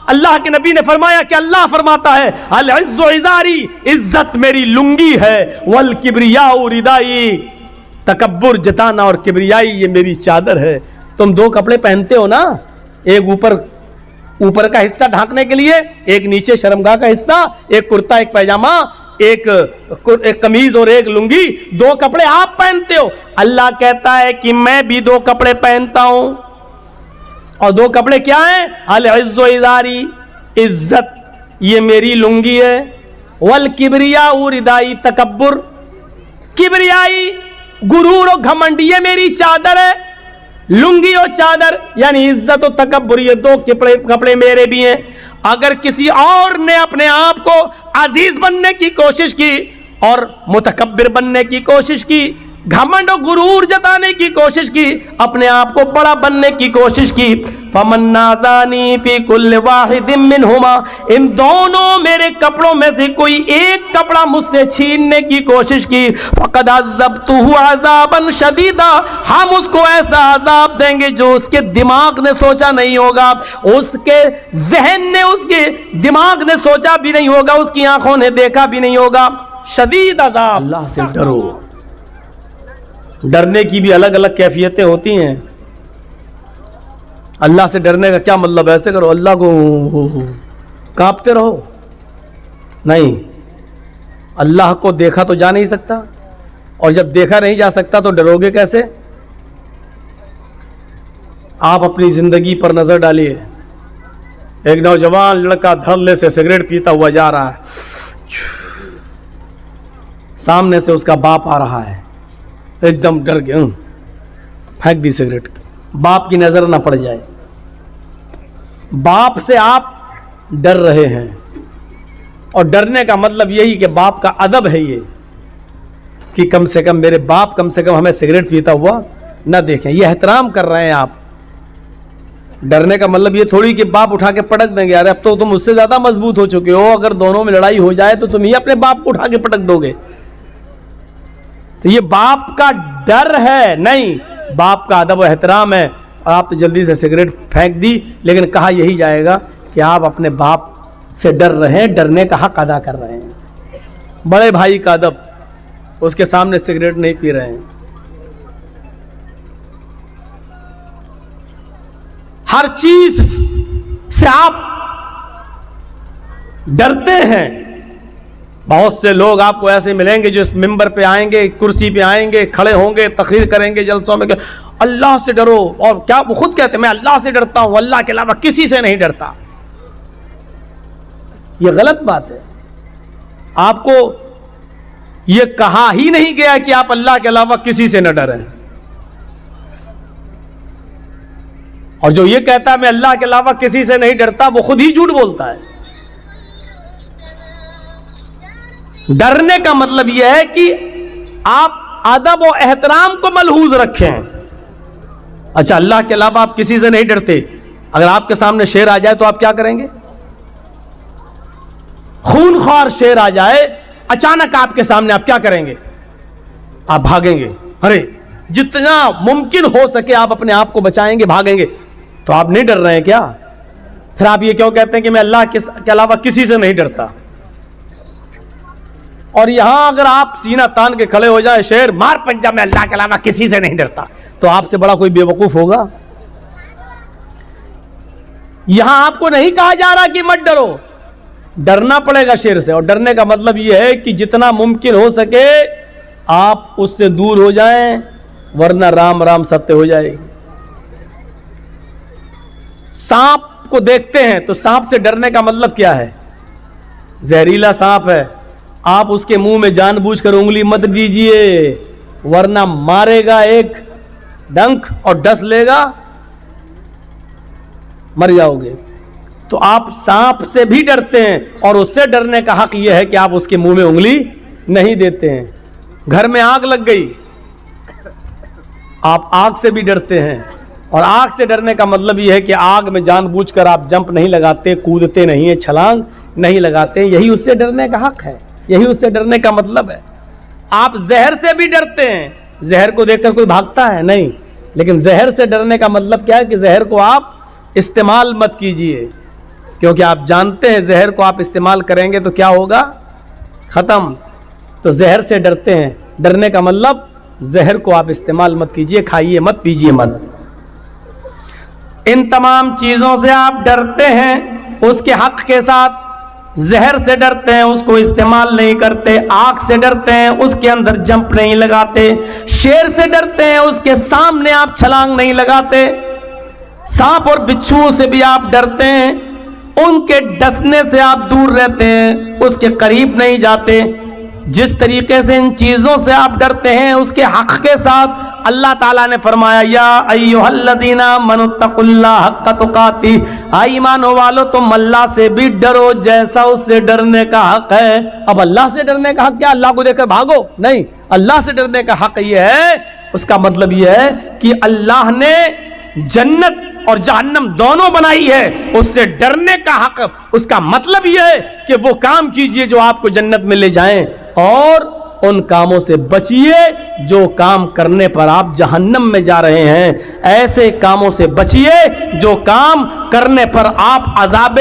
اللہ کے نبی نے فرمایا کہ اللہ فرماتا ہے العز ازاری، عزت میری لنگی ہے، والکبریاء ردائی، تکبر جتانا اور کبریائی یہ میری چادر ہے۔ تم دو کپڑے پہنتے ہو نا، ایک اوپر کا حصہ ڈھانکنے کے لیے، ایک نیچے شرمگاہ کا حصہ، ایک کرتا ایک پیجامہ، ایک قمیض اور ایک لنگی، دو کپڑے آپ پہنتے ہو۔ اللہ کہتا ہے کہ میں بھی دو کپڑے پہنتا ہوں، اور دو کپڑے کیا ہیں؟ العز ازاری، عزت یہ میری لنگی ہے، والکبریاء ردائی، تکبر کبریائی غرور و گھمنڈ یہ میری چادر ہے۔ لنگی اور چادر یعنی عزت و تکبر، یہ دو کپڑے میرے بھی ہیں۔ اگر کسی اور نے اپنے آپ کو عزیز بننے کی کوشش کی اور متکبر بننے کی کوشش کی، گھمنڈ و غرور جتانے کی کوشش کی، اپنے آپ کو بڑا بننے کی کوشش کی، فمن نازانی فی کل واحد منہما، ان دونوں میرے کپڑوں میں سے کوئی ایک کپڑا مجھ سے چھیننے کی کوشش کی، فقد عذبتہ عذابا شدیدا، ہم اس کو ایسا عذاب دیں گے جو اس کے دماغ نے سوچا نہیں ہوگا، اس کے ذہن نے، اس کے دماغ نے سوچا بھی نہیں ہوگا، اس کی آنکھوں نے دیکھا بھی نہیں ہوگا۔ شدید عذاب۔ اللہ سے ڈرو۔ ڈرنے کی بھی الگ الگ کیفیتیں ہوتی ہیں۔ اللہ سے ڈرنے کا کیا مطلب؟ ایسے کرو اللہ کو کانپتے رہو؟ نہیں، اللہ کو دیکھا تو جا نہیں سکتا، اور جب دیکھا نہیں جا سکتا تو ڈرو گے کیسے؟ آپ اپنی زندگی پر نظر ڈالیے۔ ایک نوجوان لڑکا دھڑلے سے سگریٹ پیتا ہوا جا رہا ہے، سامنے سے اس کا باپ آ رہا ہے، ایک دم ڈر گیا، پھینک دی سگریٹ، باپ کی نظر نہ پڑ جائے۔ باپ سے آپ ڈر رہے ہیں، اور ڈرنے کا مطلب یہی کہ باپ کا ادب ہے یہ کہ کم سے کم میرے باپ کم سے کم ہمیں سگریٹ پیتا ہوا نہ دیکھیں، یہ احترام کر رہے ہیں آپ۔ ڈرنے کا مطلب یہ تھوڑی کہ باپ اٹھا کے پٹک دیں گے، یار اب تو تم اس سے زیادہ مضبوط ہو چکے ہو، اگر دونوں میں لڑائی ہو جائے تو تم ہی اپنے باپ کو اٹھا کے پٹک دو گے۔ تو یہ باپ کا ڈر ہے نہیں، باپ کا ادب و احترام ہے۔ اور آپ تو جلدی سے سگریٹ پھینک دی، لیکن کہا یہی جائے گا کہ آپ اپنے باپ سے ڈر رہے ہیں، ڈرنے کا حق ادا کر رہے ہیں۔ بڑے بھائی کا ادب، اس کے سامنے سگریٹ نہیں پی رہے ہیں۔ ہر چیز سے آپ ڈرتے ہیں۔ بہت سے لوگ آپ کو ایسے ملیں گے جو اس ممبر پہ آئیں گے، کرسی پہ آئیں گے، کھڑے ہوں گے، تقریر کریں گے جلسوں میں کہ اللہ سے ڈرو، اور کیا وہ خود کہتے ہیں میں اللہ سے ڈرتا ہوں، اللہ کے علاوہ کسی سے نہیں ڈرتا۔ یہ غلط بات ہے۔ آپ کو یہ کہا ہی نہیں گیا کہ آپ اللہ کے علاوہ کسی سے نہ ڈریں، اور جو یہ کہتا ہے میں اللہ کے علاوہ کسی سے نہیں ڈرتا وہ خود ہی جھوٹ بولتا ہے۔ ڈرنے کا مطلب یہ ہے کہ آپ ادب و احترام کو ملحوظ رکھیں۔ اچھا، اللہ کے علاوہ آپ کسی سے نہیں ڈرتے، اگر آپ کے سامنے شیر آ جائے تو آپ کیا کریں گے؟ خون خوار شیر آ جائے اچانک آپ کے سامنے، آپ کیا کریں گے؟ آپ بھاگیں گے۔ ارے جتنا ممکن ہو سکے آپ اپنے آپ کو بچائیں گے، بھاگیں گے۔ تو آپ نہیں ڈر رہے ہیں کیا؟ پھر آپ یہ کیوں کہتے ہیں کہ میں اللہ کے علاوہ کسی سے نہیں ڈرتا؟ اور یہاں اگر آپ سینہ تان کے کھڑے ہو جائیں، شیر مار پنجہ میں اللہ کے علاوہ کسی سے نہیں ڈرتا، تو آپ سے بڑا کوئی بے وقوف ہوگا؟ یہاں آپ کو نہیں کہا جا رہا کہ مت ڈرو، ڈرنا پڑے گا شیر سے، اور ڈرنے کا مطلب یہ ہے کہ جتنا ممکن ہو سکے آپ اس سے دور ہو جائیں، ورنہ رام رام ستیہ ہو جائے گی۔ سانپ کو دیکھتے ہیں تو سانپ سے ڈرنے کا مطلب کیا ہے؟ زہریلا سانپ ہے، آپ اس کے منہ میں جان بوجھ کر انگلی مت دیجئے، ورنہ مارے گا ایک ڈنک اور ڈس لے گا، مر جاؤ گے۔ تو آپ سانپ سے بھی ڈرتے ہیں، اور اس سے ڈرنے کا حق یہ ہے کہ آپ اس کے منہ میں انگلی نہیں دیتے ہیں۔ گھر میں آگ لگ گئی، آپ آگ سے بھی ڈرتے ہیں، اور آگ سے ڈرنے کا مطلب یہ ہے کہ آگ میں جان بوجھ کر آپ جمپ نہیں لگاتے، کودتے نہیں ہیں، چھلانگ نہیں لگاتے، یہی اس سے ڈرنے کا حق ہے، یہی اس سے ڈرنے کا مطلب ہے۔ آپ زہر سے بھی ڈرتے ہیں، زہر کو دیکھ کر کوئی بھاگتا ہے نہیں، لیکن زہر سے ڈرنے کا مطلب کیا ہے کہ زہر کو آپ استعمال مت کیجئے۔ کیونکہ آپ جانتے ہیں زہر کو آپ استعمال کریں گے تو کیا ہوگا؟ ختم. تو زہر سے ڈرتے ہیں. ڈرنے کا مطلب زہر کو آپ استعمال مت کیجئے، کھائیے مت، پیجئے مت. ان تمام چیزوں سے آپ ڈرتے ہیں، اس کے حق کے ساتھ. زہر سے ڈرتے ہیں، اس کو استعمال نہیں کرتے. آگ سے ڈرتے ہیں، اس کے اندر جمپ نہیں لگاتے. شیر سے ڈرتے ہیں، اس کے سامنے آپ چھلانگ نہیں لگاتے. سانپ اور بچھو سے بھی آپ ڈرتے ہیں، ان کے ڈسنے سے آپ دور رہتے ہیں، اس کے قریب نہیں جاتے. جس طریقے سے ان چیزوں سے آپ ڈرتے ہیں، اس کے حق کے ساتھ اللہ تعالیٰ نے فرمایا یا ایھا الذین آمنوا اتقوا اللہ حق تقاتہ، ایمانوں والو تم اللہ سے بھی ڈرو جیسا اس سے ڈرنے کا حق ہے. اب اللہ سے ڈرنے کا حق کیا؟ اللہ کو دیکھ کر بھاگو؟ نہیں، اللہ سے ڈرنے کا حق یہ ہے، اس کا مطلب یہ ہے کہ اللہ نے جنت اور جہنم دونوں بنائی ہے، اس سے ڈرنے کا حق. اس کا مطلب یہ ہے کہ وہ کام کیجئے جو آپ کو جنت میں لے جائیں، اور ان کاموں سے بچیے جو کام کرنے پر آپ جہنم میں جا رہے ہیں. ایسے کاموں سے بچیے جو کام کرنے پر آپ عذاب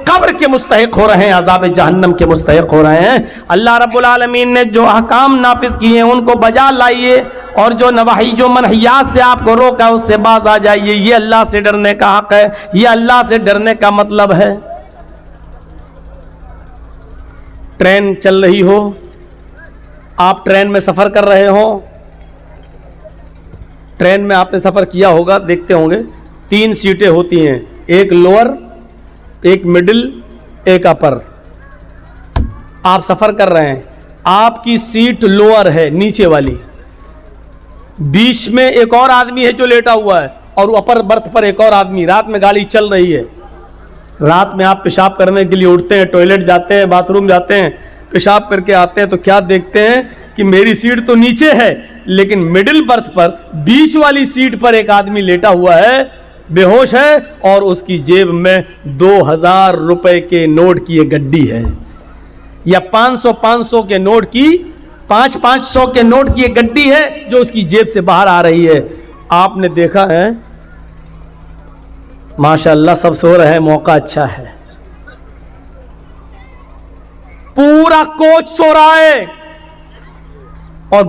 قبر کے مستحق ہو رہے ہیں، عذاب جہنم کے مستحق ہو رہے ہیں. اللہ رب العالمین نے جو احکام نافذ کیے ہیں ان کو بجا لائیے، اور جو نواہی جو منہیات سے آپ کو روکا اس سے باز آ جائیے. یہ اللہ سے ڈرنے کا حق ہے، یہ اللہ سے ڈرنے کا مطلب ہے. ٹرین چل رہی ہو، آپ ٹرین میں سفر کر رہے ہوں، ٹرین میں آپ نے سفر کیا ہوگا، دیکھتے ہوں گے 3 سیٹیں ہوتی ہیں، ایک لوور، ایک مڈل، ایک اپر. آپ سفر کر رہے ہیں، آپ کی سیٹ لوور ہے، نیچے والی. بیچ میں ایک اور آدمی ہے جو لیٹا ہوا ہے، اور اپر برتھ پر ایک اور آدمی. رات میں گاڑی چل رہی ہے، رات میں آپ پیشاب کرنے کے لیے اٹھتے ہیں، ٹوائلٹ جاتے ہیں، باتھ روم جاتے ہیں، پیشاب کر کے آتے ہیں، تو کیا دیکھتے ہیں کہ میری سیٹ تو نیچے ہے، لیکن مڈل برتھ پر بیچ والی سیٹ پر ایک آدمی لیٹا ہوا ہے، بے ہوش ہے، اور اس کی جیب میں 2000 روپے کے نوٹ کی ایک گڈی ہے، یا 500 کے نوٹ کی 500 کے نوٹ کی ایک گڈی ہے جو اس کی جیب سے باہر آ رہی ہے. آپ نے دیکھا ہے ماشاءاللہ سب سو رہے ہیں، موقع اچھا ہے، پورا کوچ سو رہا ہے، اور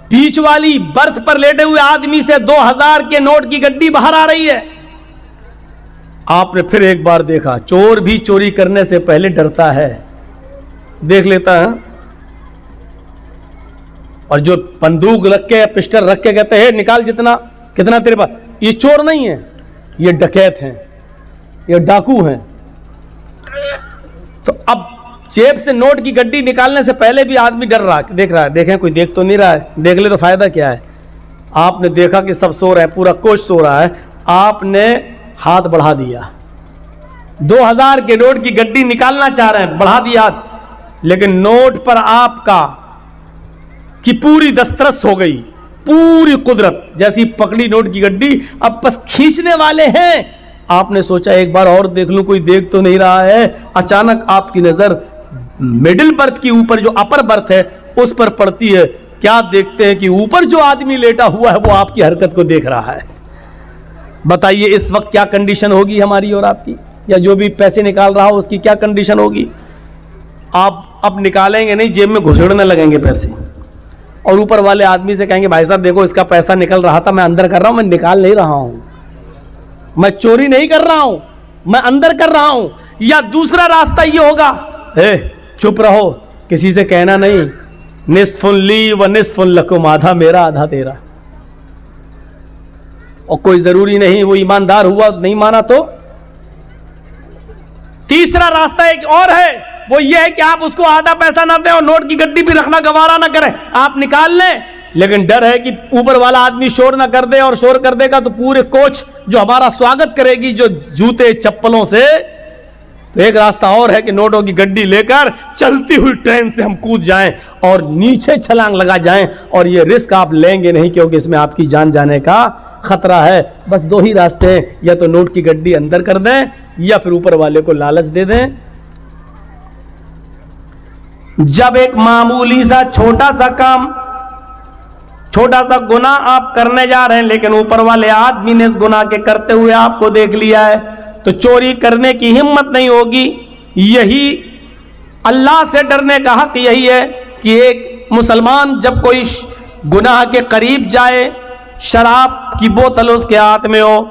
بیچ والی برتھ پر لیٹے ہوئے آدمی سے 2000 کے نوٹ کی گڈی باہر آ رہی ہے. آپ نے پھر ایک بار دیکھا، چور بھی چوری کرنے سے پہلے ڈرتا ہے، دیکھ لیتا ہے، اور جو بندوق رکھ کے پسٹل رکھ کے کہتے ہیں نکال جتنا، کتنا تیرے پاس، یہ چور نہیں ہے، یہ ڈکیت ہیں، یہ ڈاکو ہیں. تو اب جیب سے نوٹ کی گڈی نکالنے سے پہلے بھی آدمی ڈر رہا، دیکھ رہا ہے، دیکھیں کوئی دیکھ تو نہیں رہا ہے، دیکھ لے تو فائدہ کیا ہے. آپ نے دیکھا کہ سب سو رہے ہیں، پورا کوچ سو رہا ہے، آپ نے ہاتھ بڑھا دیا، 2000 کے نوٹ کی گڈی نکالنا چاہ رہے ہیں، بڑھا دیا، لیکن نوٹ پر آپ کا کی پوری دسترس ہو گئی، پوری قدرت جیسی پکڑی نوٹ کی گڈی، اب بس کھینچنے والے ہیں. آپ نے سوچا ایک بار اور دیکھ لوں، کوئی دیکھ تو نہیں رہا ہے. اچانک آپ کی نظر مڈل برتھ کی اوپر جو اپر برتھ ہے اس پر پڑتی ہے. کیا دیکھتے ہیں کہ اوپر جو آدمی لیٹا ہوا ہے وہ آپ کی حرکت کو دیکھ رہا ہے. بتائیے اس وقت کیا کنڈیشن ہوگی ہماری اور آپ کی، یا جو بھی پیسے نکال رہا ہو اس کی کیا کنڈیشن ہوگی. آپ اب نکالیں گے نہیں، جیب میں گھسڑنے لگیں گے پیسے، اور اوپر والے آدمی سے کہیں گے بھائی صاحب دیکھو اس کا پیسہ نکل رہا تھا، میں اندر کر رہا ہوں، میں نکال نہیں رہا ہوں، میں چوری نہیں کر رہا ہوں، میں اندر کر رہا ہوں. یا دوسرا راستہ یہ ہوگا، چپ رہو، کسی سے کہنا نہیں، نصف لی و نصف لکم، آدھا میرا آدھا تیرا، اور کوئی ضروری نہیں وہ ایماندار ہوا نہیں مانا تو. تیسرا راستہ ایک اور ہے، وہ یہ ہے کہ آپ اس کو آدھا پیسہ نہ دیں اور نوٹ کی گڈی بھی رکھنا گوارا نہ کریں، آپ نکال لیں، لیکن ڈر ہے کہ اوپر والا آدمی شور نہ کر دے، اور شور کر دے گا تو پورے کوچ جو ہمارا سواگت کرے گی جو جوتے چپلوں سے. تو ایک راستہ اور ہے کہ نوٹوں کی گڈی لے کر چلتی ہوئی ٹرین سے ہم کود جائیں اور نیچے چھلانگ لگا جائیں، اور یہ رسک آپ لیں گے نہیں کیونکہ اس میں آپ کی جان جانے کا خطرہ ہے. بس 2 ہی راستے ہیں، یا تو نوٹ کی گڈی اندر کر دیں یا پھر اوپر والے کو لالچ دے دیں. جب ایک معمولی سا چھوٹا سا کام، چھوٹا سا گناہ آپ کرنے جا رہے ہیں، لیکن اوپر والے آدمی نے اس گناہ کے کرتے ہوئے آپ کو دیکھ لیا ہے، تو چوری کرنے کی ہمت نہیں ہوگی. یہی اللہ سے ڈرنے کا حق یہی ہے کہ ایک مسلمان جب کوئی گناہ کے قریب جائے، شراب کی بوتل اس کے ہاتھ میں ہو،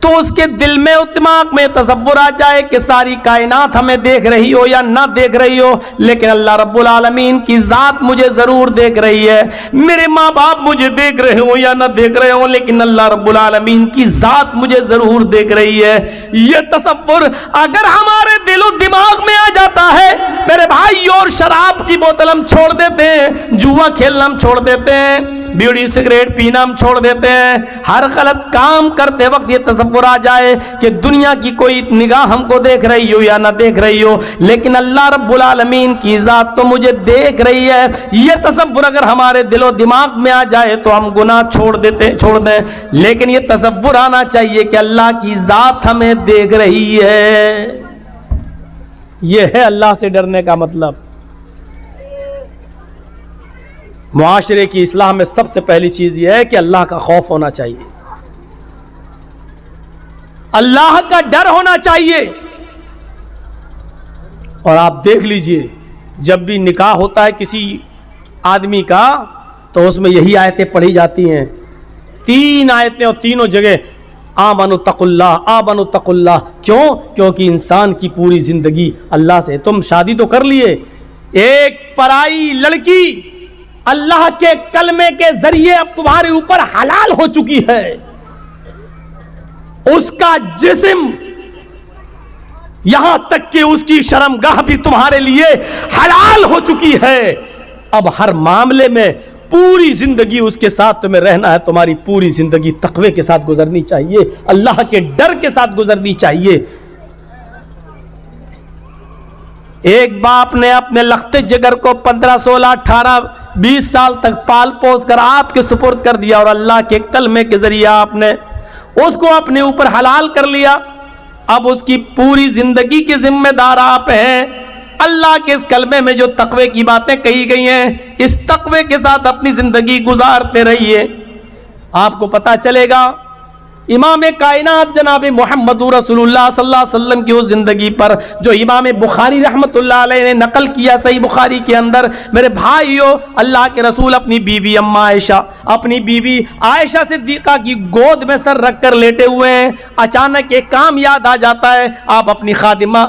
تو اس کے دل میں دماغ میں تصور آ جائے کہ ساری کائنات ہمیں دیکھ رہی ہو یا نہ دیکھ رہی ہو، لیکن اللہ رب العالمین کی ذات مجھے ضرور دیکھ رہی ہے. میرے ماں باپ مجھے دیکھ رہے ہوں یا نہ دیکھ رہے ہوں، لیکن اللہ رب العالمین کی ذات مجھے ضرور دیکھ رہی ہے. یہ تصور اگر ہمارے دل و دماغ میں آ جاتا ہے میرے بھائی، اور شراب کی بوتل ہم چھوڑ دیتے ہیں، جوا کھیلنا ہم چھوڑ دیتے ہیں، بیڑی سگریٹ پینا ہم چھوڑ دیتے ہیں، ہر غلط کام کرتے وقت یہ تصور آ جائے کہ دنیا کی کوئی نگاہ ہم کو دیکھ رہی ہو یا نہ دیکھ رہی ہو، لیکن اللہ رب العالمین کی ذات تو مجھے دیکھ رہی ہے، یہ تصور اگر ہمارے دل و دماغ میں آ جائے تو ہم گناہ چھوڑ دیں. لیکن یہ تصور آنا چاہیے کہ اللہ کی ذات ہمیں دیکھ رہی ہے. یہ ہے اللہ سے ڈرنے کا مطلب. معاشرے کی اصلاح میں سب سے پہلی چیز یہ ہے کہ اللہ کا خوف ہونا چاہیے، اللہ کا ڈر ہونا چاہیے. اور آپ دیکھ لیجئے جب بھی نکاح ہوتا ہے کسی آدمی کا تو اس میں یہی آیتیں پڑھی جاتی ہیں، 3 آیتیں، اور تینوں جگہ آمنوا اتقوا اللہ، آمنوا اتقوا اللہ. کیوں؟ کیونکہ انسان کی پوری زندگی اللہ سے. تم شادی تو کر لیے، ایک پرائی لڑکی اللہ کے کلمے کے ذریعے اب تمہارے اوپر حلال ہو چکی ہے، اس کا جسم، یہاں تک کہ اس کی شرمگاہ بھی تمہارے لیے حلال ہو چکی ہے. اب ہر معاملے میں پوری زندگی اس کے ساتھ تمہیں رہنا ہے. تمہاری پوری زندگی تقوی کے ساتھ گزرنی چاہیے، اللہ کے ڈر کے ساتھ گزرنی چاہیے. ایک باپ نے اپنے لختے جگر کو 15 16 18 20 سال تک پال پوس کر آپ کے سپرد کر دیا، اور اللہ کے کلمے کے ذریعے آپ نے اس کو اپنے اوپر حلال کر لیا. اب اس کی پوری زندگی کے ذمہ دار آپ ہیں. اللہ کے اس کلمے میں جو تقوی کی باتیں کہی گئی ہیں، اس تقوی کے ساتھ اپنی زندگی گزارتے رہیے. آپ کو پتا چلے گا امام کائنات جناب محمد رسول اللہ صلی اللہ علیہ وسلم کی اس زندگی پر جو امام بخاری رحمت اللہ علیہ نے نقل کیا صحیح بخاری کے اندر. میرے بھائیو، اللہ کے رسول اپنی بیوی اما عائشہ، اپنی بیوی عائشہ صدیقہ کی گود میں سر رکھ کر لیٹے ہوئے ہیں. اچانک ایک کام یاد آ جاتا ہے. آپ اپنی خادمہ،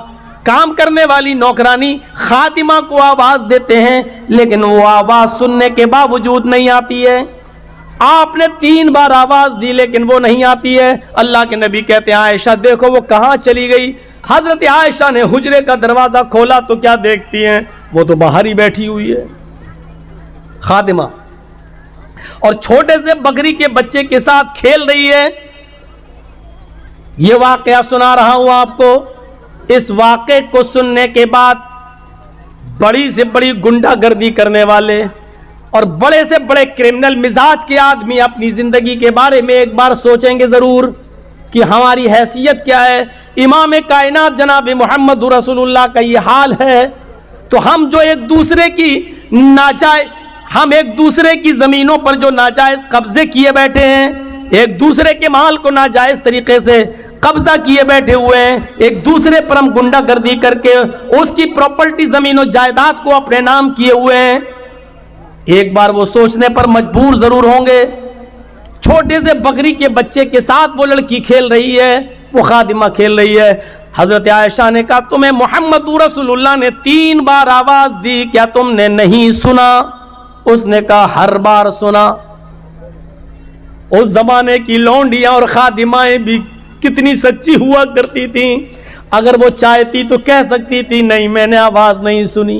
کام کرنے والی نوکرانی خادمہ کو آواز دیتے ہیں، لیکن وہ آواز سننے کے باوجود نہیں آتی ہے. آپ نے 3 بار آواز دی لیکن وہ نہیں آتی ہے. اللہ کے نبی کہتے ہیں عائشہ دیکھو وہ کہاں چلی گئی. حضرت عائشہ نے حجرے کا دروازہ کھولا تو کیا دیکھتی ہیں؟ وہ تو باہر ہی بیٹھی ہوئی ہے خادمہ، اور چھوٹے سے بکری کے بچے کے ساتھ کھیل رہی ہے. یہ واقعہ سنا رہا ہوں آپ کو. اس واقعے کو سننے کے بعد بڑی سے بڑی گنڈا گردی کرنے والے اور بڑے سے بڑے کرمنل مزاج کے آدمی اپنی زندگی کے بارے میں ایک بار سوچیں گے ضرور کہ ہماری حیثیت کیا ہے. امام کائنات جناب محمد رسول اللہ کا یہ حال ہے تو ہم جو ایک دوسرے کی ایک دوسرے کی زمینوں پر جو ناجائز قبضے کیے بیٹھے ہیں، ایک دوسرے کے مال کو ناجائز طریقے سے قبضہ کیے بیٹھے ہوئے ہیں، ایک دوسرے پر ہم گنڈا گردی کر کے اس کی پراپرٹی زمین و جائیداد کو اپنے نام کیے ہوئے ہیں. ایک بار وہ سوچنے پر مجبور ضرور ہوں گے. چھوٹے سے بکری کے بچے کے ساتھ وہ لڑکی کھیل رہی ہے، وہ خادمہ کھیل رہی ہے. حضرت عائشہ نے کہا تمہیں محمد رسول اللہ نے 3 بار آواز دی، کیا تم نے نہیں سنا؟ اس نے کہا ہر بار سنا. اس زمانے کی لونڈیاں اور خادمائیں بھی کتنی سچی ہوا کرتی تھیں. اگر وہ چاہتی تو کہہ سکتی تھی نہیں میں نے آواز نہیں سنی.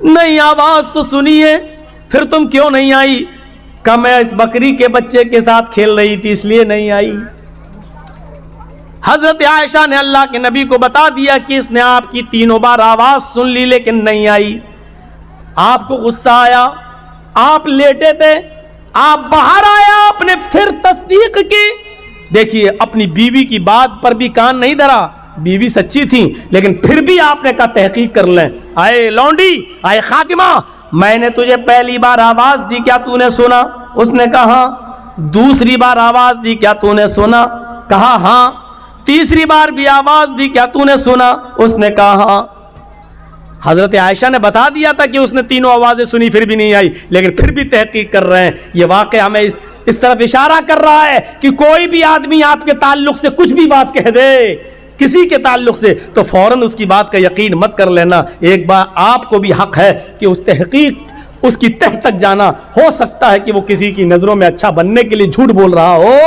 نہیں آواز تو سنی ہے، پھر تم کیوں نہیں آئی؟ کہ میں اس بکری کے بچے کے ساتھ کھیل رہی تھی اس لیے نہیں آئی. حضرت عائشہ نے اللہ کے نبی کو بتا دیا کہ اس نے آپ کی 3 بار آواز سن لی لیکن نہیں آئی. آپ کو غصہ آیا، آپ لیٹے تھے، آپ باہر آیا، آپ نے پھر تصدیق کی. دیکھیے اپنی بیوی کی بات پر بھی کان نہیں دھرا، بیوی سچی تھی لیکن پھر بھی آپ نے کہا تحقیق کر لیں. آئے لونڈی، آئے خاتمہ، میں نے تجھے پہلی بار آواز دی، کیا تو نے سنا؟ اس نے کہا ہاں. دوسری بار آواز دی، کیا تو نے سنا؟ کہا ہاں. تیسری بار بھی آواز دی، کیا تو نے سنا؟ اس نے کہا ہاں۔ حضرت عائشہ نے بتا دیا تھا کہ اس نے تینوں آوازیں سنی، پھر بھی نہیں آئی، لیکن پھر بھی تحقیق کر رہے ہیں۔ یہ واقعہ ہمیں اس طرف اشارہ کر رہا ہے کہ کوئی بھی آدمی آپ کے تعلق سے کچھ بھی بات کہہ دے، کسی کے تعلق سے، تو فوراً اس کی بات کا یقین مت کر لینا۔ ایک بار آپ کو بھی حق ہے کہ اس تحقیق، اس کی تہ تک جانا۔ ہو سکتا ہے کہ وہ کسی کی نظروں میں اچھا بننے کے لیے جھوٹ بول رہا ہو،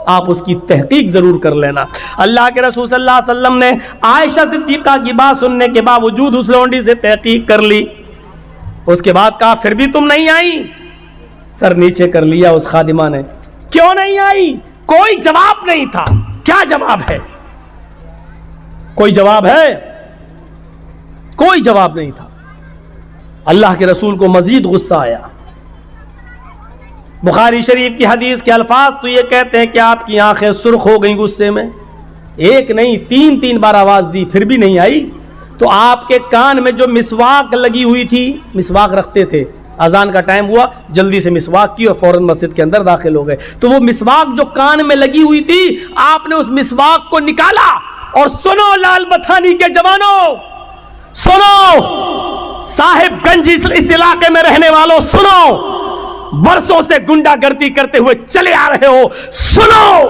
آپ اس کی تحقیق ضرور کر لینا۔ اللہ کے رسول صلی اللہ علیہ وسلم نے عائشہ صدیقہ کی بات سننے کے باوجود اس لونڈی سے تحقیق کر لی۔ اس کے بعد کہا پھر بھی تم نہیں آئی؟ سر نیچے کر لیا اس خادمہ نے۔ کیوں نہیں آئی؟ کوئی جواب نہیں تھا۔ کیا جواب ہے؟ کوئی جواب ہے؟ کوئی جواب نہیں تھا۔ اللہ کے رسول کو مزید غصہ آیا۔ بخاری شریف کی حدیث کے الفاظ تو یہ کہتے ہیں کہ آپ کی آنکھیں سرخ ہو گئیں غصے میں۔ ایک نہیں، تین بار آواز دی، پھر بھی نہیں آئی۔ تو آپ کے کان میں جو مسواک لگی ہوئی تھی، مسواک رکھتے تھے، اذان کا ٹائم ہوا، جلدی سے مسواک کی اور فوراً مسجد کے اندر داخل ہو گئے۔ تو وہ مسواک جو کان میں لگی ہوئی تھی، آپ نے اس مسواک کو نکالا اور سنو لال بتھانی کے جوانوں، سنو صاحب گنج اس علاقے میں رہنے والوں، سنو برسوں سے گنڈا گردی کرتے ہوئے چلے آ رہے ہو، سنو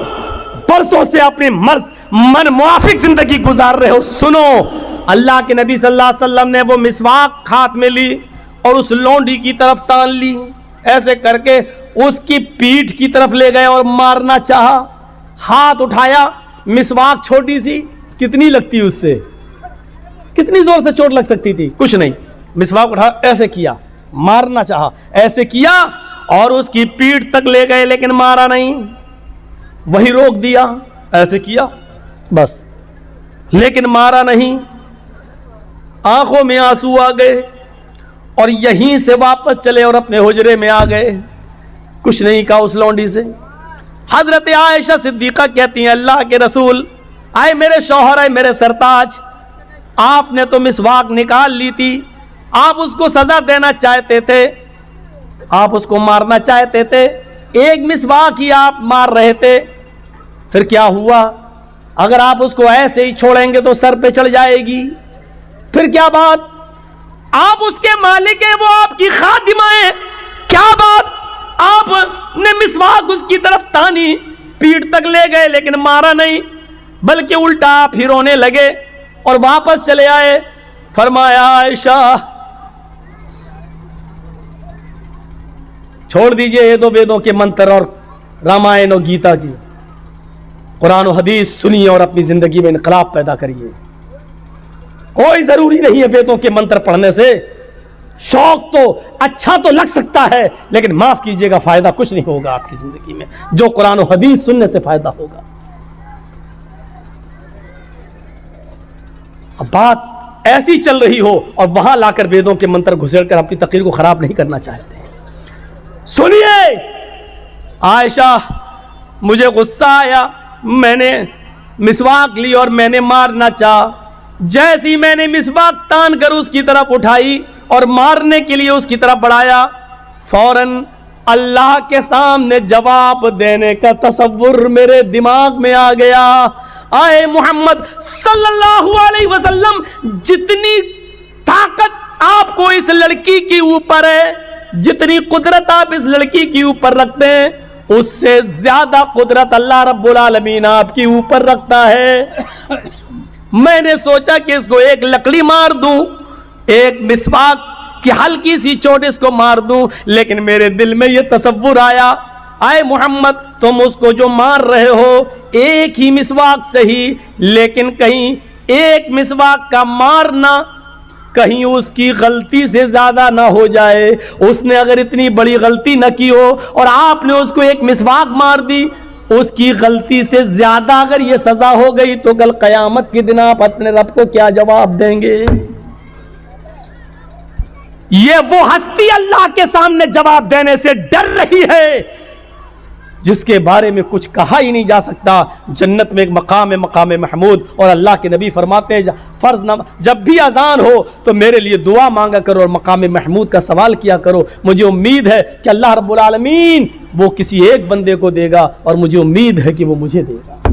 برسوں سے اپنے من موافق زندگی گزار رہے ہو، سنو۔ اللہ کے نبی صلی اللہ علیہ وسلم نے وہ مسواک ہاتھ میں لی اور اس لونڈی کی طرف تان لی، ایسے کر کے اس کی پیٹھ کی طرف لے گئے اور مارنا چاہا۔ ہاتھ اٹھایا، مسواک چھوٹی سی، کتنی لگتی اس سے، کتنی زور سے چوٹ لگ سکتی تھی؟ کچھ نہیں۔ مسواک اٹھا، ایسے کیا، مارنا چاہا، ایسے کیا اور اس کی پیٹھ تک لے گئے، لیکن مارا نہیں۔ وہی روک دیا، ایسے کیا بس، لیکن مارا نہیں۔ آنکھوں میں آنسو آ گئے اور یہیں سے واپس چلے اور اپنے حجرے میں آ گئے۔ کچھ نہیں کہا اس لونڈی سے۔ حضرت عائشہ صدیقہ کہتی ہیں اللہ کے رسول، آئے میرے شوہر، آئے میرے سرتاج، آپ نے تو مسواک نکال لی تھی، آپ اس کو سزا دینا چاہتے تھے، آپ اس کو مارنا چاہتے تھے، ایک مسواک ہی آپ مار رہے تھے، پھر کیا ہوا؟ اگر آپ اس کو ایسے ہی چھوڑیں گے تو سر پہ چڑھ جائے گی، پھر کیا بات؟ آپ اس کے مالک ہیں، وہ آپ کی خادمہ ہیں، کیا بات؟ آپ نے مسواک اس کی طرف تانی، پیٹھ تک لے گئے لیکن مارا نہیں، بلکہ الٹا آپ ہی رونے لگے اور واپس چلے آئے۔ فرمایا عائشہ چھوڑ دیجئے یہ دو ویدوں کے منتر اور رامائن اور گیتا کی، قرآن و حدیث سنیے اور اپنی زندگی میں انقلاب پیدا کریے۔ کوئی ضروری نہیں ہے ویدوں کے منتر پڑھنے سے، شوق تو اچھا تو لگ سکتا ہے، لیکن معاف کیجئے گا فائدہ کچھ نہیں ہوگا آپ کی زندگی میں، جو قرآن و حدیث سننے سے فائدہ ہوگا۔ اب بات ایسی چل رہی ہو اور وہاں لا کر ویدوں کے منتر گھسیڑ کر اپنی تقریر کو خراب نہیں کرنا چاہتے ہیں۔ سنیے عائشہ، مجھے غصہ آیا، میں نے مسواک لی اور میں نے مارنا چاہا، جیسی میں نے مسواک تان کر اس کی طرف اٹھائی اور مارنے کے لیے اس کی طرف بڑھایا، فوراً اللہ کے سامنے جواب دینے کا تصور میرے دماغ میں آ گیا۔ آئے محمد صلی اللہ علیہ وسلم، جتنی طاقت آپ کو اس لڑکی کی اوپر ہے، جتنی قدرت آپ اس لڑکی کی اوپر رکھتے ہیں، اس سے زیادہ قدرت اللہ رب العالمین آپ کی اوپر رکھتا ہے۔ میں نے سوچا کہ اس کو ایک لکڑی مار دوں، ایک مسواک کی ہلکی سی چوٹ اس کو مار دوں، لیکن میرے دل میں یہ تصور آیا، آئے محمد تم اس کو جو مار رہے ہو ایک ہی مسواک سے ہی، لیکن کہیں ایک مسواک کا مارنا کہیں اس کی غلطی سے زیادہ نہ ہو جائے، اس نے اگر اتنی بڑی غلطی نہ کی ہو اور آپ نے اس کو ایک مسواک مار دی، اس کی غلطی سے زیادہ اگر یہ سزا ہو گئی تو کل قیامت کے دن آپ اپنے رب کو کیا جواب دیں گے؟ یہ وہ ہستی اللہ کے سامنے جواب دینے سے ڈر رہی ہے جس کے بارے میں کچھ کہا ہی نہیں جا سکتا۔ جنت میں ایک مقام ہے، مقام محمود، اور اللہ کے نبی فرماتے ہیں فرض جب بھی اذان ہو تو میرے لیے دعا مانگا کرو اور مقام محمود کا سوال کیا کرو، مجھے امید ہے کہ اللہ رب العالمین وہ کسی ایک بندے کو دے گا اور مجھے امید ہے کہ وہ مجھے دے گا۔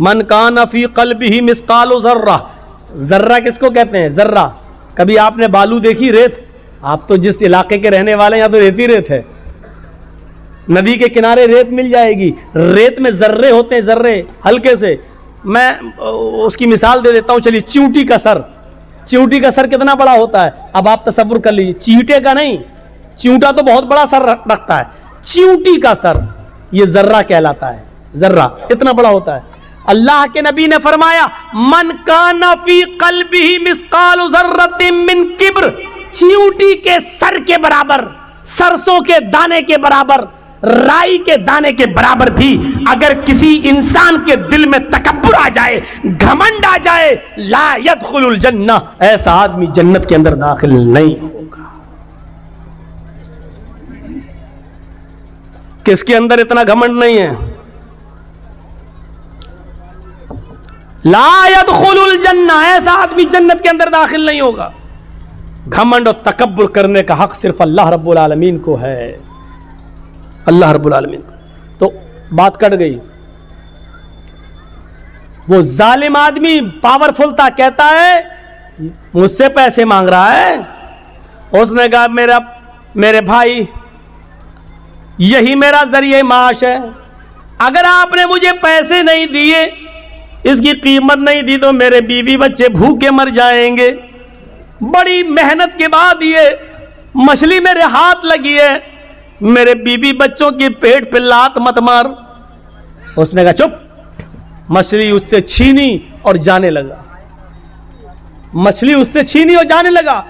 من کان فی قلبہ مثقال ذرہ، ذرہ کس کو کہتے ہیں؟ ذرہ. کبھی آپ نے بالو دیکھی؟ ریت. آپ تو جس علاقے کے رہنے والے ہیں یہاں تو ریت ہی ریت ہے. ندی کے کنارے ریت مل جائے گی. ریت میں ذرے ہوتے ہیں، ذرے ہلکے سے. میں اس کی مثال دے دیتا ہوں. چلیے چیونٹی کا سر، چیونٹی کا سر کتنا بڑا ہوتا ہے؟ اب آپ تصور کر لیجیے. چیونٹے کا نہیں، چیونٹا تو بہت بڑا سر رکھتا ہے. چیونٹی کا سر یہ ذرہ کہلاتا ہے. ذرہ اتنا بڑا ہوتا ہے. اللہ کے نبی نے فرمایا من کان فی قلبہ مثقال ذرۃ من کبر، چیونٹی کے سر کے برابر، سرسوں کے دانے کے برابر، رائی کے دانے کے برابر بھی اگر کسی انسان کے دل میں تکبر آ جائے، گھمنڈ آ جائے، لا يدخل الجنہ، ایسا آدمی جنت کے اندر داخل نہیں ہوگا. کس کے اندر اتنا گھمنڈ نہیں ہے؟ لا يدخل الجنہ، ایسا آدمی جنت کے اندر داخل نہیں ہوگا. گھمنڈ اور تکبر کرنے کا حق صرف اللہ رب العالمین کو ہے. اللہ رب العالمین. تو بات کٹ گئی. وہ ظالم آدمی پاورفل تھا، کہتا ہے مجھ سے پیسے مانگ رہا ہے. اس نے کہا میرے بھائی یہی میرا ذریعہ معاش ہے، اگر آپ نے مجھے پیسے نہیں دیے، اس کی قیمت نہیں دی تو میرے بیوی بچے بھوکے مر جائیں گے. بڑی محنت کے بعد یہ مچھلی میرے ہاتھ لگی ہے، میرے بیوی بچوں کے پیٹ پہ لات مت مار. اس نے کہا چپ. مچھلی اس سے چھینی اور جانے لگا. مچھلی اس سے چھینی اور جانے لگا.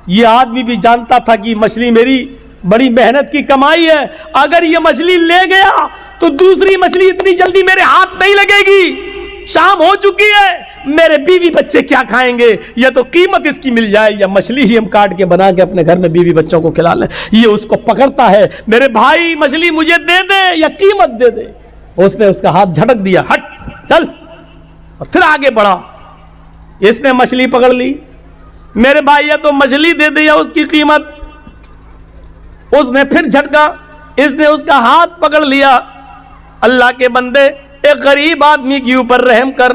یہ آدمی بھی جانتا تھا کہ مچھلی میری بڑی محنت کی کمائی ہے، اگر یہ مچھلی لے گیا تو دوسری مچھلی اتنی جلدی میرے ہاتھ نہیں لگے گی. شام ہو چکی ہے، میرے بیوی بچے کیا کھائیں گے؟ یا تو قیمت اس کی مل جائے یا مچھلی ہی ہم کاٹ کے بنا کے اپنے گھر میں بیوی بچوں کو کھلا لیں. یہ اس کو پکڑتا ہے، میرے بھائی مچھلی مجھے دے دے یا قیمت دے دے. اس نے اس کا ہاتھ جھٹک دیا، ہٹ چل، اور پھر آگے بڑھا. اس نے مچھلی پکڑ لی. میرے بھائی یا تو مچھلی دے دے یا اس کی قیمت. اس نے پھر جھٹکا، اس نے اس کا ہاتھ پکڑ لیا. اللہ کے بندے ایک غریب آدمی کے اوپر رحم کر.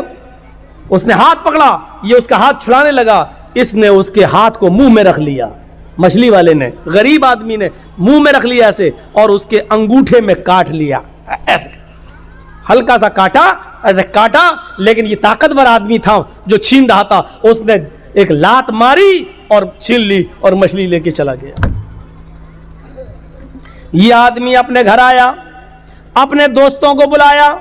اس نے ہاتھ پکڑا، یہ اس کا ہاتھ چھڑانے لگا. اس نے اس کے ہاتھ کو منہ میں رکھ لیا. مچھلی والے نے، غریب آدمی نے منہ میں رکھ لیا ایسے، اور اس کے انگوٹھے میں کاٹ لیا. ایسے ہلکا سا کاٹا، لیکن یہ طاقتور آدمی تھا جو چھین رہا تھا. اس نے ایک لات ماری اور چھین لی اور مچھلی لے کے چلا گیا. یہ آدمی اپنے گھر آیا، اپنے دوستوں کو بلایا،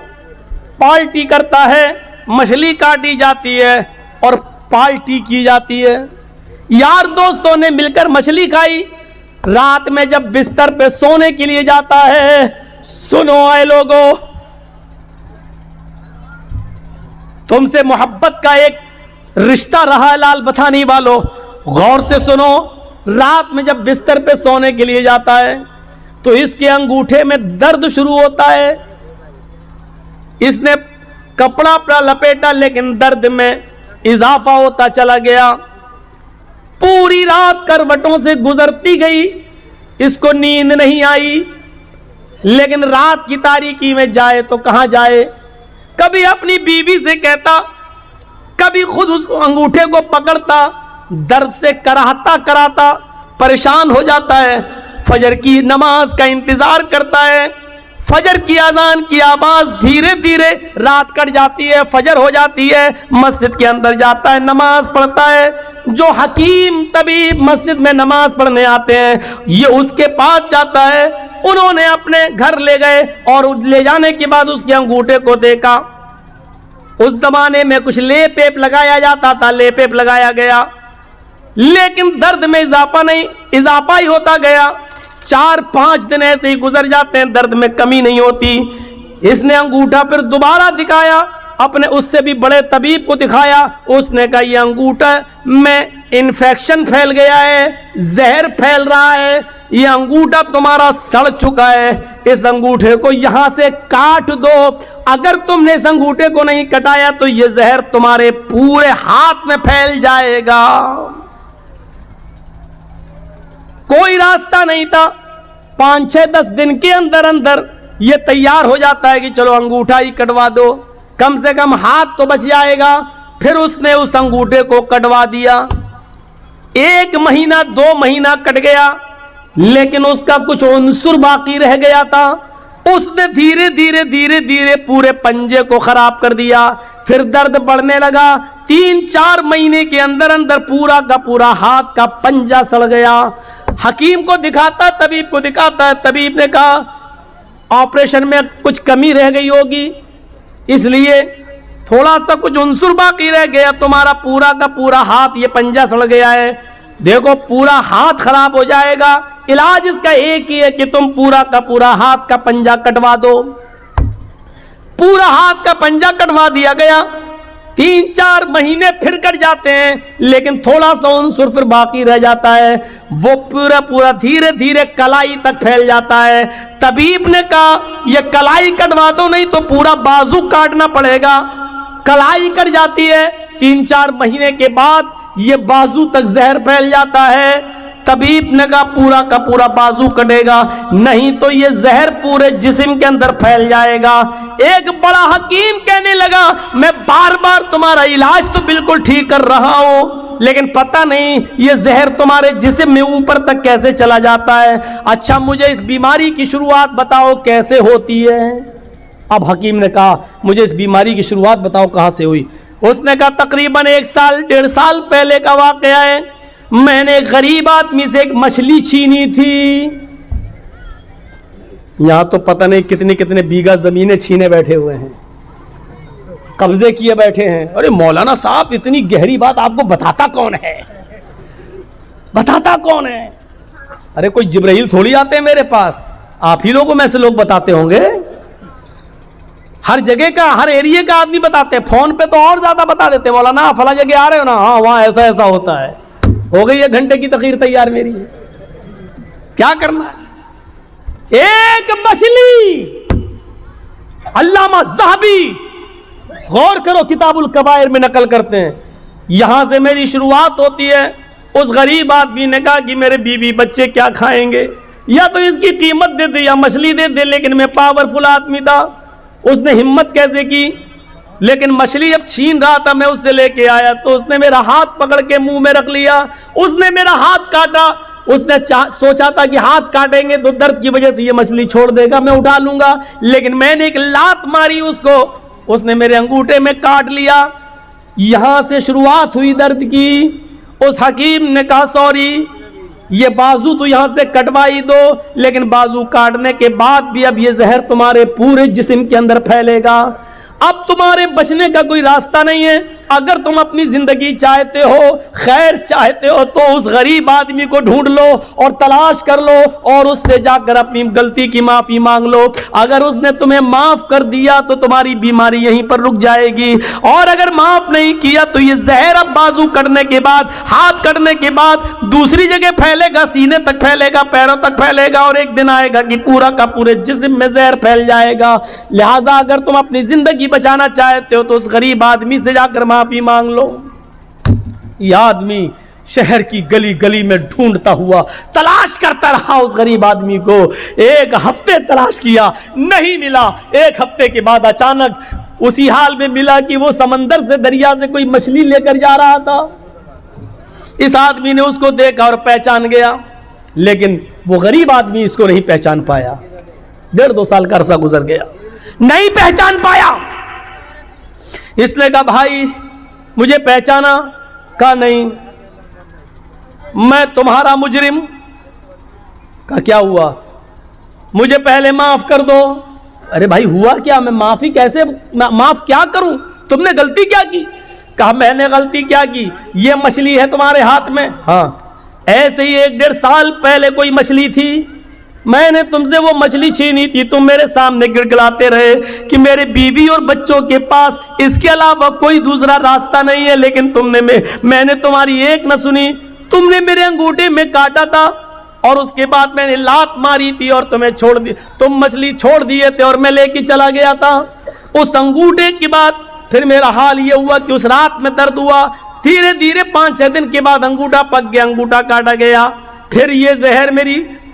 پارٹی کرتا ہے. مچھلی کاٹی جاتی ہے اور پارٹی کی جاتی ہے. یار دوستوں نے مل کر مچھلی کھائی. رات میں جب بستر پہ سونے کے لیے جاتا ہے، سنو اے لوگو، تم سے محبت کا ایک رشتہ رہا ہے لال بتھانی والو، غور سے سنو. رات میں جب بستر پہ سونے کے لیے جاتا ہے تو اس کے انگوٹھے میں درد شروع ہوتا ہے. اس نے کپڑا پر لپیٹا لیکن درد میں اضافہ ہوتا چلا گیا. پوری رات کروٹوں سے گزرتی گئی، اس کو نیند نہیں آئی. لیکن رات کی تاریکی میں جائے تو کہاں جائے؟ کبھی اپنی بیوی سے کہتا، کبھی خود اس کو انگوٹھے کو پکڑتا، درد سے کراتا پریشان ہو جاتا ہے. فجر کی نماز کا انتظار کرتا ہے. فجر کی اذان کی آواز دھیرے دھیرے رات کٹ جاتی ہے، فجر ہو جاتی ہے. مسجد کے اندر جاتا ہے، نماز پڑھتا ہے. جو حکیم طبیب مسجد میں نماز پڑھنے آتے ہیں، یہ اس کے پاس جاتا ہے. انہوں نے اپنے گھر لے گئے اور لے جانے کے بعد اس کے انگوٹھے کو دیکھا. اس زمانے میں کچھ لیپ ایپ لگایا جاتا تھا، لیپ ایپ لگایا گیا، لیکن درد میں اضافہ ہی ہوتا گیا. 4-5 دن ایسے ہی گزر جاتے ہیں، درد میں کمی نہیں ہوتی. اس نے انگوٹھا پھر دوبارہ دکھایا، اپنے اس سے بھی بڑے طبیب کو دکھایا. اس نے کہا یہ انگوٹھا میں انفیکشن پھیل گیا ہے، زہر پھیل رہا ہے، یہ انگوٹھا تمہارا سڑ چکا ہے، اس انگوٹھے کو یہاں سے کاٹ دو. اگر تم نے اس انگوٹھے کو نہیں کٹایا تو یہ زہر تمہارے پورے ہاتھ میں پھیل جائے گا. کوئی راستہ نہیں تھا. 5-6-10 دن کے اندر یہ تیار ہو جاتا ہے کہ چلو انگوٹھا ہی کٹوا دو. کم سے کم ہاتھ تو بچ جائے گا. پھر اس نے اس انگوٹھے کو کٹوا دیا. 1 مہینہ 2 مہینہ کٹ گیا لیکن اس کا کچھ عنصر باقی رہ گیا تھا. اس نے دھیرے دھیرے پورے پنجے کو خراب کر دیا. پھر درد بڑھنے لگا. 3-4 مہینے کے اندر پورا کا پورا ہاتھ کا پنجہ سڑ گیا. حکیم کو دکھاتا, طبیب کو دکھاتا ہے. طبیب نے کہا آپریشن میں کچھ کمی رہ گئی ہوگی, اس لیے تھوڑا سا کچھ عنصر باقی رہ گیا, تمہارا پورا کا پورا ہاتھ یہ پنجہ سڑ گیا ہے. دیکھو پورا ہاتھ خراب ہو جائے گا, علاج اس کا ایک ہی ہے کہ تم پورا کا پورا ہاتھ کا پنجہ کٹوا دو. پورا ہاتھ کا پنجہ کٹوا دیا گیا. 3-4 مہینے پھر کٹ جاتے ہیں لیکن تھوڑا سا عنصر پھر باقی رہ جاتا ہے, وہ پورا دھیرے دھیرے کلائی تک پھیل جاتا ہے. طبیب نے کہا یہ کلائی کٹوا دو نہیں تو پورا بازو کاٹنا پڑے گا. کلائی کٹ جاتی ہے. 3-4 مہینے کے بعد یہ بازو تک زہر پھیل جاتا ہے. طبیب نے کہا پورا کا پورا بازو کٹے گا نہیں تو یہ زہر پورے جسم کے اندر پھیل جائے گا. ایک بڑا حکیم کہنے لگا میں بار بار تمہارا علاج تو بالکل ٹھیک کر رہا ہوں لیکن پتہ نہیں یہ زہر تمہارے جسم میں اوپر تک کیسے چلا جاتا ہے. اچھا مجھے اس بیماری کی شروعات بتاؤ کیسے ہوتی ہے. اب حکیم نے کہا مجھے اس بیماری کی شروعات بتاؤ کہاں سے ہوئی. اس نے کہا تقریباً 1-1.5 سال پہلے کا واقعہ ہے. میں نے ایک غریب آدمی سے ایک مچھلی چھینی تھی. یہاں تو پتہ نہیں کتنے بیگھہ زمینیں چھینے بیٹھے ہوئے ہیں, قبضے کیے بیٹھے ہیں. ارے مولانا صاحب اتنی گہری بات آپ کو بتاتا کون ہے, بتاتا کون ہے؟ ارے کوئی جبرائیل تھوڑی آتے ہیں میرے پاس, آپ ہی لوگوں میں سے لوگ بتاتے ہوں گے. ہر جگہ کا ہر ایریے کا آدمی بتاتے ہیں. فون پہ تو اور زیادہ بتا دیتے ہیں, مولانا فلاں جگہ آ رہے ہو نا, ہاں وہاں ایسا ہوتا ہے. ہو گئی 1 گھنٹے کی تقریر تیار میری. کیا کرنا ہے؟ ایک مچھلی, علامہ ذہبی غور کرو کتاب الکبائر میں نقل کرتے ہیں, یہاں سے میری شروعات ہوتی ہے. اس غریب آدمی نے کہا کہ میرے بیوی بچے کیا کھائیں گے, یا تو اس کی قیمت دے دے یا مچھلی دے دے. لیکن میں پاورفل آدمی تھا, اس نے ہمت کیسے کی. لیکن مچھلی جب چھین رہا تھا میں اس سے لے کے آیا تو اس نے میرا ہاتھ پکڑ کے منہ میں رکھ لیا. اس نے میرا ہاتھ کاٹا. اس نے سوچا تھا کہ ہاتھ کاٹیں گے تو درد کی وجہ سے یہ مچھلی چھوڑ دے گا, میں اٹھا لوں گا. لیکن میں نے ایک لات ماری اس کو, اس نے میرے انگوٹھے میں کاٹ لیا. یہاں سے شروعات ہوئی درد کی. اس حکیم نے کہا سوری, یہ بازو تو یہاں سے کٹوائی دو, لیکن بازو کاٹنے کے بعد بھی اب یہ زہر تمہارے پورے جسم کے اندر پھیلے گا. اب تمہارے بچنے کا کوئی راستہ نہیں ہے. اگر تم اپنی زندگی چاہتے ہو, خیر چاہتے ہو, تو اس غریب آدمی کو ڈھونڈ لو اور تلاش کر لو اور اس سے جا کر اپنی غلطی کی معافی مانگ لو. اگر اس نے تمہیں معاف کر دیا تو تمہاری بیماری یہیں پر رک جائے گی, اور اگر معاف نہیں کیا تو یہ زہر اب بازو کٹنے کے بعد, ہاتھ کٹنے کے بعد دوسری جگہ پھیلے گا, سینے تک پھیلے گا, پیروں تک پھیلے گا, اور ایک دن آئے گا کہ پورا کا پورے جسم میں زہر پھیل جائے گا. لہذا اگر تم اپنی زندگی بچانا چاہتے ہو تو اس غریب آدمی سے جا کر معافی مانگ لو. یہ آدمی شہر کی گلی گلی میں ڈھونڈتا ہوا تلاش کرتا رہا اس غریب آدمی کو. 1 ہفتے تلاش کیا, نہیں ملا. 1 ہفتے کے بعد اچانک اسی حال میں ملا کہ وہ سمندر سے, دریا سے کوئی مچھلی لے کر جا رہا تھا. اس آدمی نے اس کو دیکھا اور پہچان گیا, لیکن وہ غریب آدمی اس کو نہیں پہچان پایا. 1.5-2 سال کا عرصہ گزر گیا, نہیں پہچان پایا. اس نے کہا بھائی مجھے پہچانا؟ کہا نہیں, میں تمہارا مجرم. کہا کیا ہوا؟ مجھے پہلے معاف کر دو. ارے بھائی ہوا کیا؟ میں معافی کیسے معاف کیا کروں, تم نے غلطی کیا کی؟ کہا میں نے غلطی کیا کی, یہ مچھلی ہے تمہارے ہاتھ میں. ہاں, ایسے ہی 1-1.5 سال پہلے کوئی مچھلی تھی, میں نے تم سے وہ مچھلی چھینی تھی. تم میرے سامنے گڑگڑاتے رہے کہ میرے بیوی اور بچوں کے پاس اس کے علاوہ کوئی دوسرا راستہ نہیں ہے, لیکن تم نے میں نے تمہاری ایک نہ سنی. تم نے میرے انگوٹھے میں کاٹا تھا اور اس کے بعد میں نے لات ماری تھی اور تمہیں چھوڑ دی, تم مچھلی چھوڑ دیے تھے اور میں لے کے چلا گیا تھا. اس انگوٹھے کے بعد پھر میرا حال یہ ہوا کہ اس رات میں درد ہوا. دھیرے دھیرے 5-6 دن کے بعد انگوٹھا پک گیا, انگوٹھا کاٹا گیا. پھر یہ زہر میری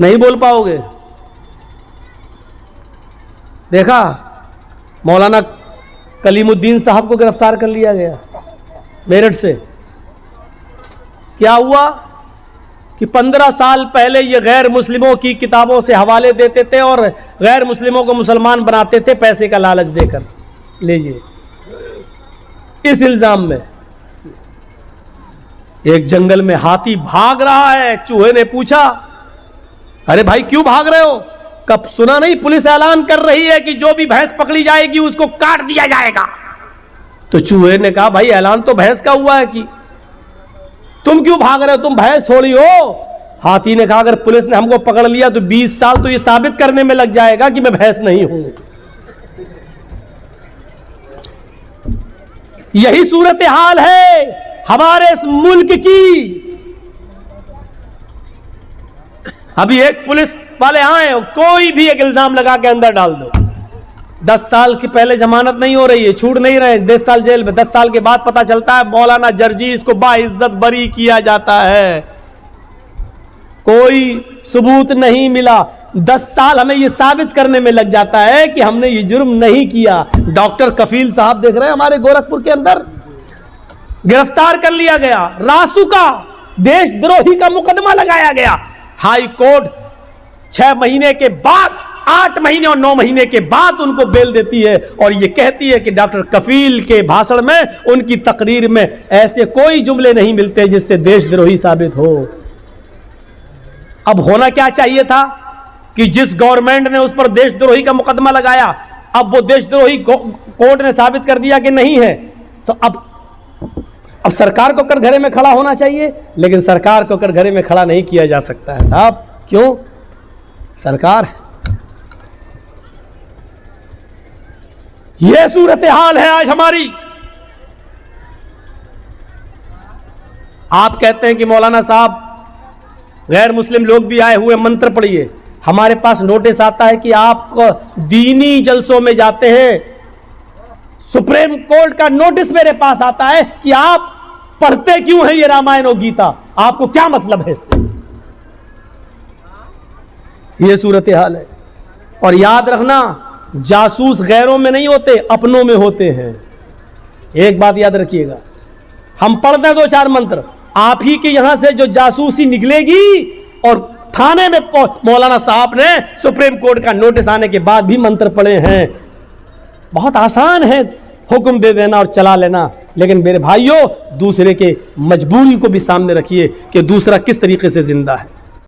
نہیں بول پاؤ گے؟ دیکھا مولانا کلیم الدین صاحب کو گرفتار کر لیا گیا میرٹھ سے. کیا ہوا کہ 15 سال پہلے یہ غیر مسلموں کی کتابوں سے حوالے دیتے تھے اور غیر مسلموں کو مسلمان بناتے تھے پیسے کا لالچ دے کر. لیجئے اس الزام میں ایک جنگل میں ہاتھی بھاگ رہا ہے. چوہے نے پوچھا ارے بھائی کیوں بھاگ رہے ہو؟ کب سنا نہیں پولیس اعلان کر رہی ہے کہ جو بھی بھینس پکڑی جائے گی اس کو کاٹ دیا جائے گا. تو چوہے نے کہا بھائی اعلان تو بھینس کا ہوا ہے کہ تم کیوں بھاگ رہے ہو؟ تم بھینس تھوڑی ہو. ہاتھی نے کہا اگر پولیس نے ہم کو پکڑ لیا تو 20 سال تو یہ ثابت کرنے میں لگ جائے گا کہ میں بھینس نہیں ہوں. یہی صورتحال ہے ہمارے اس ملک کی. ابھی ایک پولیس والے آئے کوئی بھی ایک الزام لگا کے اندر ڈال دو. 10 سال کی پہلے ضمانت نہیں ہو رہی ہے, چھوٹ نہیں رہے, 10 سال جیل میں. 10 سال کے بعد پتا چلتا ہے مولانا جرجیس کو باعزت بری کیا جاتا ہے. کوئی ثبوت نہیں ملا. 10 سال ہمیں یہ ثابت کرنے میں لگ جاتا ہے کہ ہم نے یہ جرم نہیں کیا. ڈاکٹر کفیل صاحب دیکھ رہے ہیں ہمارے گورکھپور کے اندر گرفتار کر لیا گیا. راسو کا دیش دروہی کا مقدمہ لگایا گیا. ہائی کورٹ 6 مہینے کے بعد 8 مہینے اور 9 مہینے کے بعد ان کو بیل دیتی ہے اور یہ کہتی ہے کہ ڈاکٹر کفیل کے بھاشن میں ان کی تقریر میں ایسے کوئی جملے نہیں ملتے جس سے دیش دروہی ثابت ہو. اب ہونا کیا چاہیے تھا کہ جس گورنمنٹ نے اس پر دیش دروہی کا مقدمہ لگایا اب وہ دیش دروہی کورٹ نے ثابت کر دیا کہ نہیں ہے, تو اب سرکار کو کٹگھرے میں کھڑا ہونا چاہیے. لیکن سرکار کو کٹگھرے میں کھڑا نہیں کیا جا سکتا ہے صاحب. کیوں؟ سرکار ہے. یہ صورتحال ہے آج ہماری. آپ کہتے ہیں کہ مولانا صاحب غیر مسلم لوگ بھی آئے ہوئے منتر پڑھیے. ہمارے پاس نوٹس آتا ہے کہ آپ کو دینی جلسوں میں جاتے ہیں. سپریم کورٹ کا نوٹس میرے پاس آتا ہے کہ آپ پڑھتے کیوں ہیں یہ رامائن اور گیتا, آپ کو کیا مطلب ہے اس سے؟ یہ صورتحال ہے. اور یاد رکھنا جاسوس غیروں میں نہیں ہوتے اپنوں میں ہوتے ہیں. ایک بات یاد رکھیے گا, ہم پڑھتے ہیں 2-4 منتر, آپ ہی کے یہاں سے جو جاسوسی نکلے گی. اور تھانے میں مولانا صاحب نے سپریم کورٹ کا نوٹس آنے کے بعد بھی منتر پڑھے ہیں. بہت آسان ہے حکم دے دینا اور چلا لینا, لیکن میرے بھائیوں دوسرے کے مجبوری کو بھی سامنے رکھیے کہ دوسرا کس طریقے سے زندہ ہے.